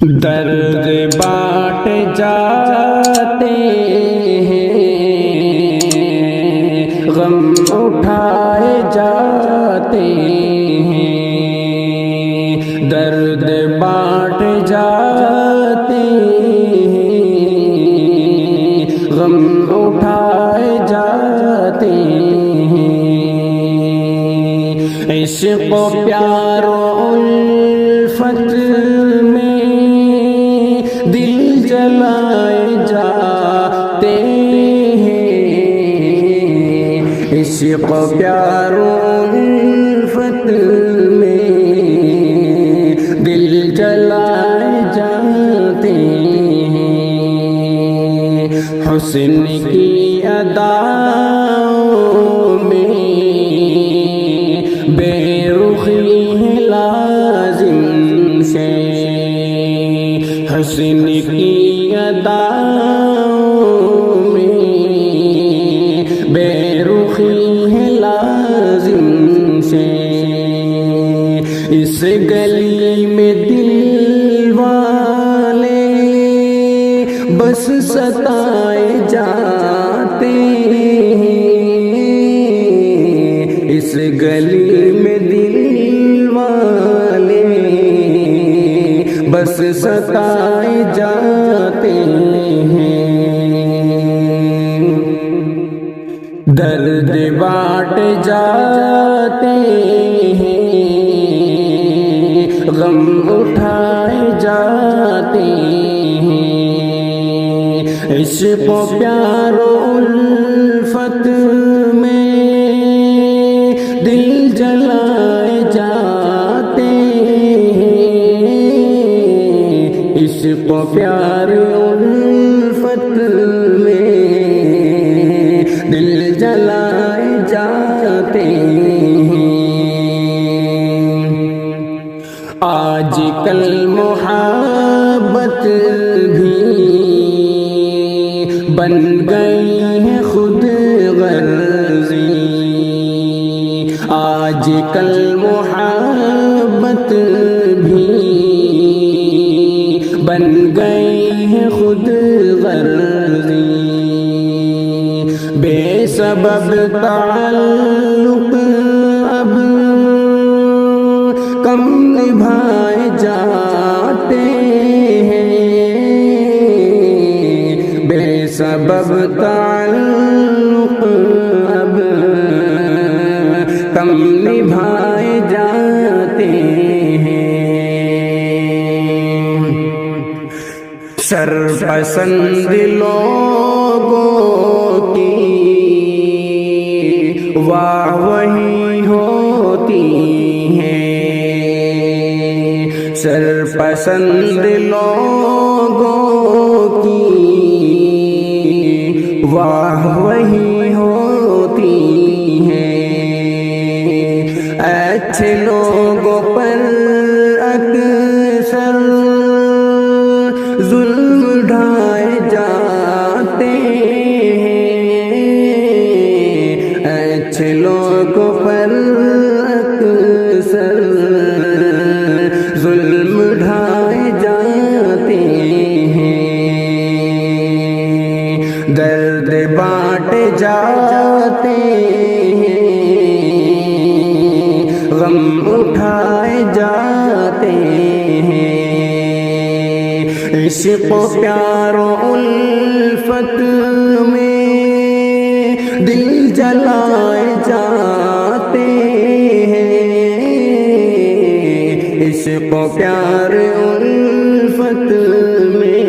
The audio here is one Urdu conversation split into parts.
درد بانٹ جاتے ہیں، غم اٹھائے جاتے ہیں، درد بانٹ جاتے ہیں، غم اٹھائے جاتے ہیں، عشق و پیار و الفت میں دل جلائے جاتے ہیں، عشق و پیار و الفت میں دل جلائے جاتے ہیں، حسن کی اداؤں میں بے رخی ہے لازم سے، حسن کی اداؤں میں بے رخی ہے لازم سے، اس گلی میں دل والے بس ستائے جاتے ہیں، اس گلی میں دل والے بس ستائے جاتے ہیں، درد بانٹ جاتے ہیں، غم اٹھائے جاتے ہیں، عشق و پیار و الفت میں دل جلائے جاتے ہیں، عشق و پیار و الفت میں دل جلائے جاتے ہیں، آج کل محبت بھی بن گئی ہے خود غرضی، آج کل محبت بھی بن گئی ہے خود غرضی، بے سبب تعلق اب کم نبھائے جاتے ہیں، بے سبب تعلق اب کم نبھائے جاتے ہیں، سرپسند لوگوں کی واہ وہی ہوتی ہے، سرپسند لوگوں کی واہ وہی ہوتی ہے، اچھے لوگوں پر اکثر ظلم ڈھائے جاتے ہیں، اچھے لوگوں پر اکثر ظلم ڈھائے جاتے ہیں، درد بانٹ جاتے ہیں، غم اٹھائے جاتے ہیں، عشق و پیار و الفت میں دل جلائے جاتے ہیں، عشق و پیار و الفت میں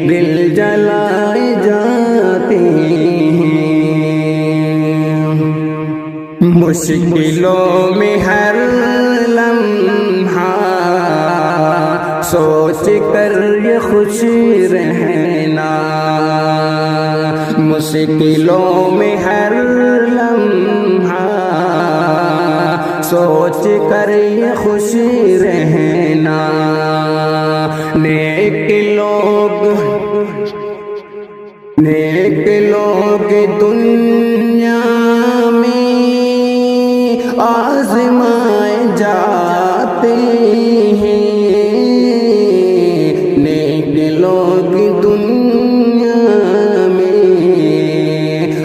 دل جلائے جاتے ہیں، مشکلوں میں ہر لمحہ سوچ کر یہ خوش رہنا، مشکلوں میں ہر لمحہ سوچ کر یہ خوش رہنا، نیک لوگ دنیا میں آزمائے جاتے ہیں،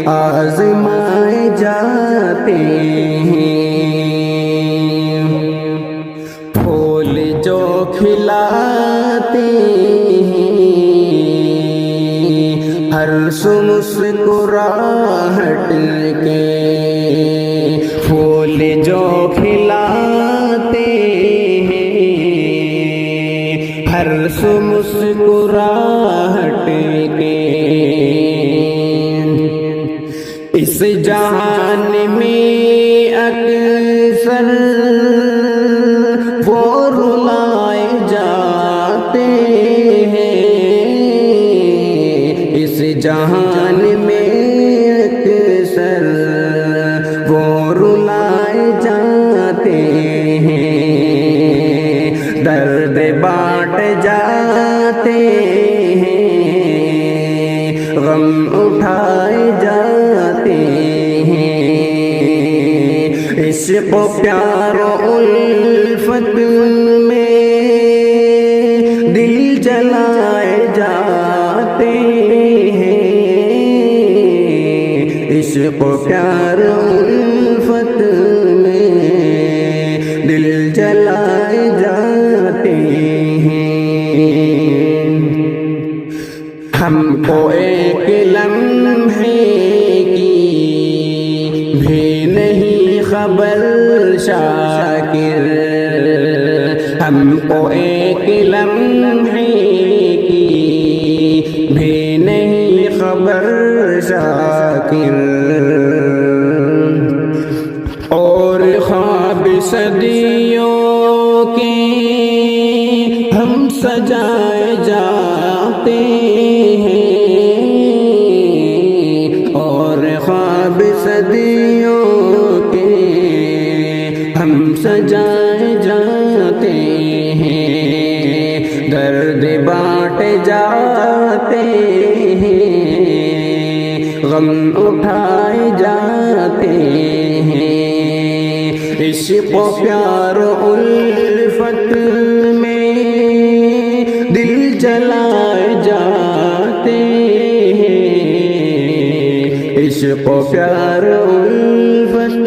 آزمائے جاتے ہیں، پھول جو کھلاتے ہیں، ہر سو مسکراہٹ کے، پھول جو کھلاتے ہیں، ہر سو مسکراہٹ کے، اس جہان میں اکثر وہ رلائے جاتے ہیں، اس جہان میں اکثر وہ رلائے جاتے ہیں، درد بانٹ جاتے ہیں، غم اٹھائے جاتے ہیں، عشق و پیار و الفت میں دل جلائے جاتے ہیں، عشق و پیار و الفت میں دل جلائے جاتے ہیں، ہم کو ایک لمحے کی بھی نہیں خبر شاکر، ہم کو ایک لمحے کی بھی نہیں خبر شاکر، اور خواب صدیوں کے ہم سجائے جاتے ہیں، اور خواب صدیوں کے ہم سجائے جاتے ہیں، درد بانٹ جاتے ہیں، غم اٹھائے جاتے ہیں، عشق و پیار و الفت میں دل جلائے جاتے ہیں، عشق و پیار و الفت